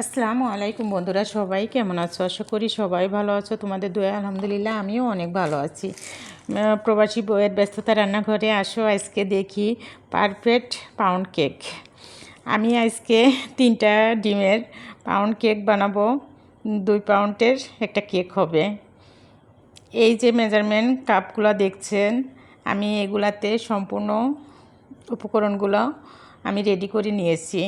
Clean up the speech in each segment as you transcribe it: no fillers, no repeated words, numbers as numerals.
আসসালামু আলাইকুম বন্ধুরা, সবাই কেমন আছো? আশা করি সবাই ভালো আছো। তোমাদের দোয়া আলহামদুলিল্লাহ আমিও অনেক ভালো আছি। প্রবাসী বইয়ের ব্যস্ততা রান্নাঘরে আসো। আজকে দেখি পারফেক্ট পাউন্ড কেক। আমি আজকে 3টা ডিমের পাউন্ড কেক বানাবো। 2 পাউন্ডের একটা কেক হবে। এই যে মেজারমেন্ট কাপগুলো দেখছেন, আমি এগুলাতে সম্পূর্ণ উপকরণগুলো আমি রেডি করে নিয়েছি।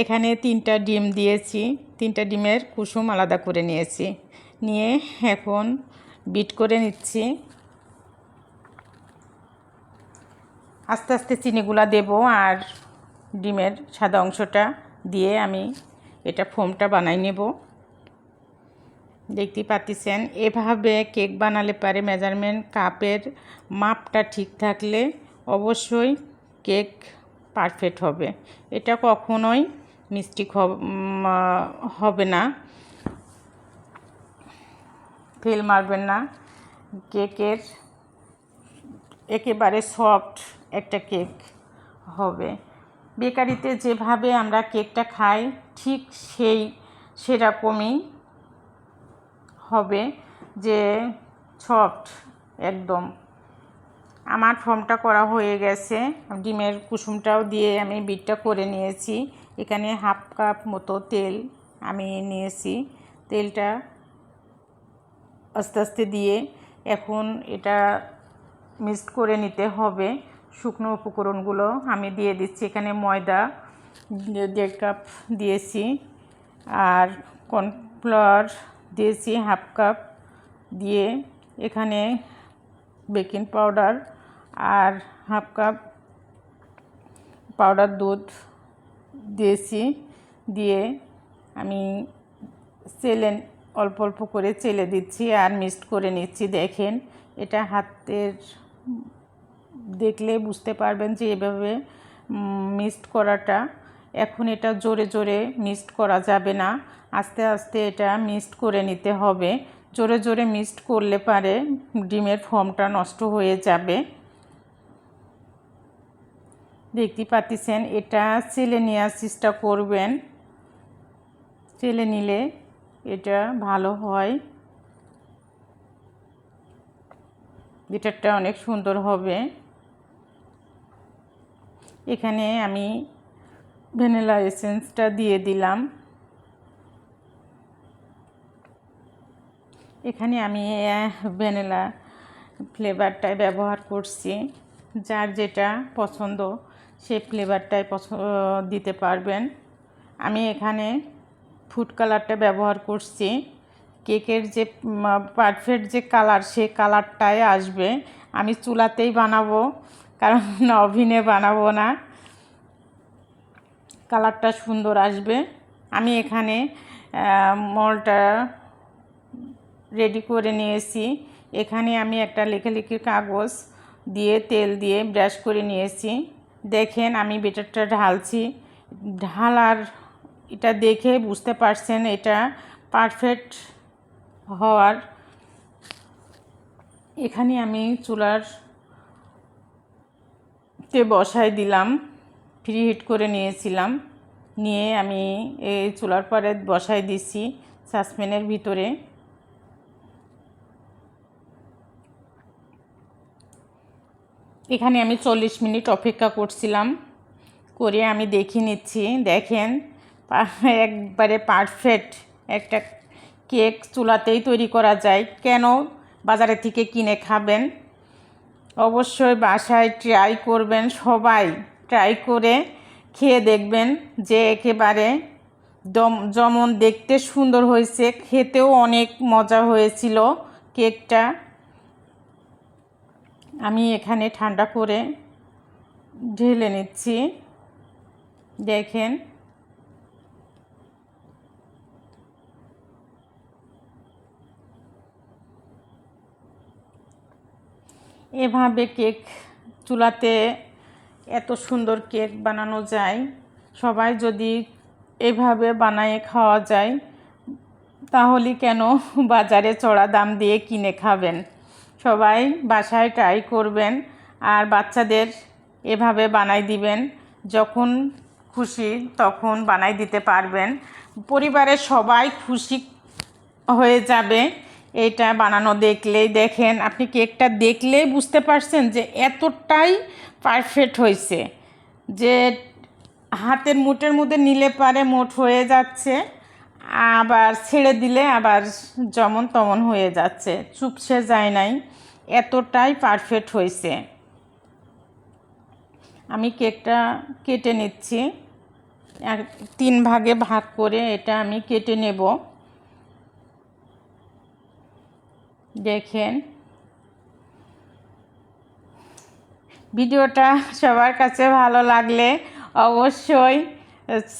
এখানে 3টা ডিম দিয়েছি, 3টা ডিমের কুসুম আলাদা করে নিয়েছি। নিয়ে এখন বিট করে নিচ্ছি। আস্তে আস্তে চিনিগুলা দেব আর ডিমের সাদা অংশটা দিয়ে আমি এটা ফোমটা বানাই নেব। দেখতে পাচ্ছেন, এভাবে কেক বানালে পারে মেজারমেন্ট কাপের মাপটা ঠিক থাকলে অবশ্যই কেক পারফেক্ট হবে। এটা কখনোই মিস্টেক হবে না, ফেল মারবেন না। কেকের একেবারে সফট একটা কেক হবে। বেকারিতে যেভাবে আমরা কেকটা খাই ঠিক সেরকমই হবে, যে সফট একদম। আমার ফর্মটা করা হয়ে গেছে। ডিমের কুসুমটাও দিয়ে আমি বিটটা করে নিয়েছি। এখানে হাফ কাপ মতো তেল আমি নিয়েছি। তেলটা আস্তে আস্তে দিয়ে এখন এটা মিক্স করে নিতে হবে। শুকনো উপকরণগুলো আমি দিয়ে দিচ্ছি। এখানে ময়দা 1.5 কাপ দিয়েছি আর কর্নফ্লাওয়ার দিয়েছি হাফ কাপ দিয়ে, এখানে বেকিং পাউডার আর হাফ কাপ পাউডার দুধ দিয়েছি। দিয়ে আমি অল্প অল্প করে চেলে দিচ্ছি আর মিক্সড করে নিচ্ছি। দেখেন, এটা হাতের দেখলে বুঝতে পারবেন যে এভাবে মিক্সড করাটা। এখন এটা জোরে জোরে মিক্সড করা যাবে না, আস্তে আস্তে এটা মিক্সড করে নিতে হবে। জোরে জোরে মিক্সড করলে পারে ডিমের ফর্মটা নষ্ট হয়ে যাবে। দেখতে পাচ্ছেন, এটা চেলে নেওয়ার চেষ্টা করবেন। চেলে নিলে এটা ভালো হয়, ব্যাটারটা অনেক সুন্দর হবে। এখানে আমি ভ্যানিলা এসেন্সটা দিয়ে দিলাম। এখানে আমি ভ্যানিলা ফ্লেভারটাই ব্যবহার করছি। যার যেটা পছন্দ সেই ফ্লেভারটাই দিতে পারবেন। আমি এখানে ফুড কালারটা ব্যবহার করছি। কেকের যে পারফেক্ট যে কালার, সে কালারটাই আসবে। আমি চুলাতেই বানাবো, কারণ ওভেনে বানাবো না। কালারটা সুন্দর আসবে। আমি এখানে মলটা রেডি করে নিয়েছি। এখানে আমি একটা লেখালেখির কাগজ দিয়ে তেল দিয়ে ব্রাশ করে নিয়েছি। দেখেন, আমি ব্যাটারটা ঢালছি। ঢালার এটা দেখে বুঝতে পারছেন এটা পারফেক্ট হওয়ার। এখানে আমি চুলাতে বসাই দিলাম, প্রি হিট করে নিয়েছিলাম। নিয়ে আমি এই চুলার পরে বসাই দিছি সসপ্যানের ভিতরে। এখানে আমি 40 মিনিট অপেক্ষা করছিলাম, করে আমি দেখিয়ে নিচ্ছি। দেখেন, একবারে পারফেক্ট একটা কেক চুলাতেই তৈরি করা যায়। কেন বাজারে থেকে কিনে খাবেন? অবশ্যই বাসায় ট্রাই করবেন। সবাই ট্রাই করে খেয়ে দেখবেন যে একেবারে যেমন দেখতে সুন্দর হয়েছে, খেতেও অনেক মজা হয়েছিল কেকটা। আমি এখানে ঠান্ডা করে ঢেলে নিচ্ছি। দেখেন, এভাবে কেক চুলাতে এত সুন্দর কেক বানানো যায়। সবাই যদি এভাবে বানিয়ে খাওয়া যায়, তাহলে কেন বাজারে চড়া দাম দিয়ে কিনে খাবেন? সবাই বাসায় ট্রাই করবেন আর বাচ্চাদের এভাবে বানাই দিবেন। যখন খুশি তখন বানাই দিতে পারবেন, পরিবারের সবাই খুশি হয়ে যাবে। এটা বানানো দেখলেই, দেখেন আপনি কেকটা দেখলেই বুঝতে পারছেন যে এতটাই পারফেক্ট হয়েছে যে হাতের মুঠের মধ্যে নিলে পারে মোট হয়ে যাচ্ছে, আবার ছেড়ে দিলে আবার যেমন তেমন হয়ে যাচ্ছে, চুপসে যায় নাই, এতটাই পারফেক্ট হয়েছে। আমি কেকটা কেটে নিচ্ছি, 3 ভাগে ভাগ করে এটা আমি কেটে নেব। দেখেন ভিডিওটা সবার কাছে ভালো লাগলে অবশ্যই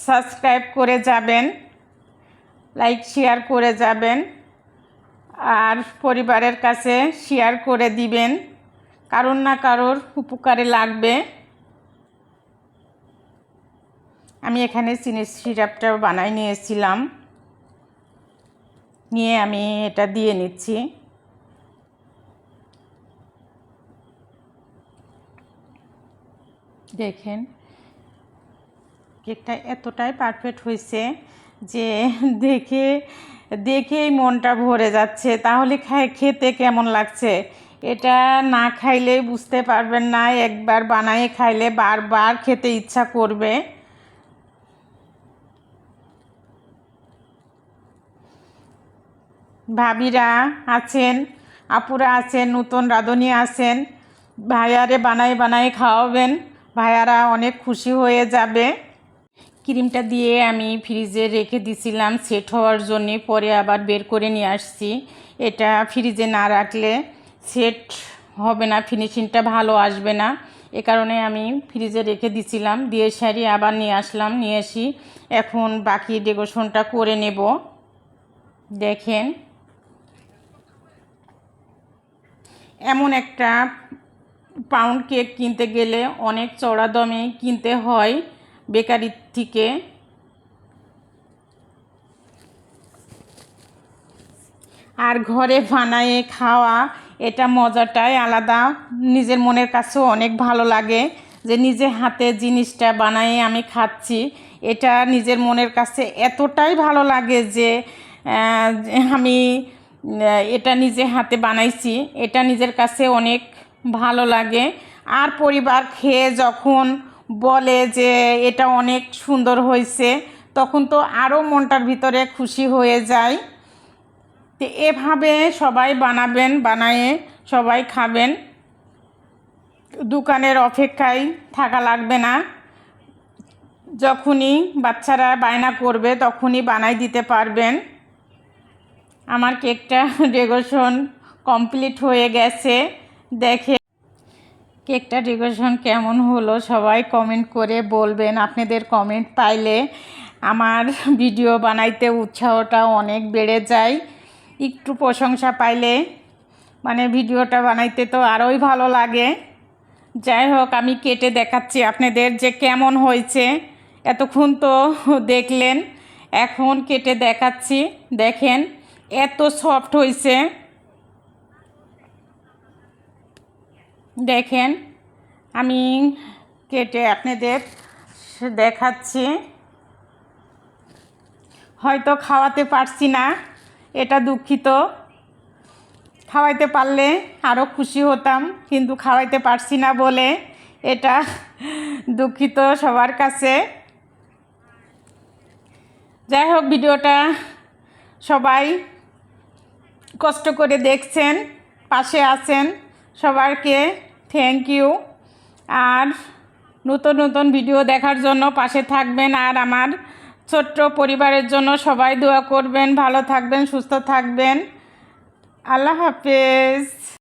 সাবস্ক্রাইব করে যাবেন, লাইক শেয়ার করে যাবেন, আর পরিবারের কাছে শেয়ার করে দিবেন, কারোর না কারোর উপকারে লাগবে। আমি এখানে চিনির সিরাপটা বানাই নিয়েছিলাম, নিয়ে আমি এটা দিয়ে নিচ্ছি। দেখেন কেকটা এতটাই পারফেক্ট হয়েছে যে দেখেই মনটা ভরে যাচ্ছে। তাহলে খেতে কেমন লাগছে এটা না খাইলে বুঝতে পারবেন না, একবার বানিয়ে খাইলে বারবার খেতে ইচ্ছা করবে। ভাবিরা আছেন, আপুরা আছেন, নতুন রাঁধুনি আছেন, ভাইয়ারে বানাই খাওয়াবেন, ভাইয়ারা অনেক খুশি হয়ে যাবে। ক্রিমটা দিয়ে আমি ফ্রিজে রেখে দিছিলাম সেট হওয়ার জন্যে, পরে আবার বের করে নিয়ে আসছি। এটা ফ্রিজে না রাখলে সেট হবে না, ফিনিশিংটা ভালো আসবে না, এ কারণে আমি ফ্রিজে রেখে দিছিলাম। দিয়ে সারি আবার নিয়ে আসলাম, নিয়ে আসি এখন বাকি ডেকোরেশনটা করে নেব। দেখেন এমন একটা পাউন্ড কেক কিনতে গেলে অনেক চড়া দামে কিনতে হয় বেকারির থেকে, আর ঘরে বানিয়ে খাওয়া এটা মজাটাই আলাদা। নিজের মনের কাছেও অনেক ভালো লাগে যে নিজে হাতে জিনিসটা বানিয়ে আমি খাচ্ছি, এটা নিজের মনের কাছে এতটাই ভালো লাগে যে আমি এটা নিজে হাতে বানাইছি, এটা নিজের কাছে অনেক ভালো লাগে। আর পরিবার খেয়ে যখন বলে যে এটা অনেক সুন্দর হয়েছে, তখন তো আরও মনটার ভিতরে খুশি হয়ে যায়। তো এভাবে সবাই বানাবেন, বানিয়ে সবাই খাবেন, দোকানের অপেক্ষায় থাকা লাগবে না। যখনই বাচ্চারা বায়না করবে তখনই বানাই দিতে পারবেন। আমার কেকটা ডেকোরেশন কমপ্লিট হয়ে গেছে। দেখে কেকটা ডেকোরেশন কেমন হলো সবাই কমেন্ট করে বলবেন। আপনাদের কমেন্ট পাইলে আমার ভিডিও বানাইতে উৎসাহটা অনেক বেড়ে যায়। একটু প্রশংসা পাইলে মানে ভিডিওটা বানাইতে তো আরোই ভালো লাগে। যাই হোক আমি কেটে দেখাচ্ছি আপনাদের যে কেমন হয়েছে। এতক্ষণ তো দেখলেন, এখন কেটে দেখাচ্ছি। দেখেন এত সফট হয়েছে, দেখেন আমি কেটে আপনাদের দেখাচ্ছি। হয়তো খাওয়াতে পারছি না, এটা দুঃখিত, খাওয়াইতে পারলে আরও খুশি হতাম, কিন্তু খাওয়াইতে পারছি না বলে এটা দুঃখিত সবার কাছে। যাই হোক ভিডিওটা সবাই কষ্ট করে দেখছেন, পাশে আছেন, সবাইকে থ্যাংক ইউ। আর নতুন নতুন ভিডিও দেখার জন্য পাশে থাকবেন, আর আমার ছোট্ট পরিবারের জন্য সবাই দোয়া করবেন। ভালো থাকবেন, সুস্থ থাকবেন। আল্লাহ হাফেজ।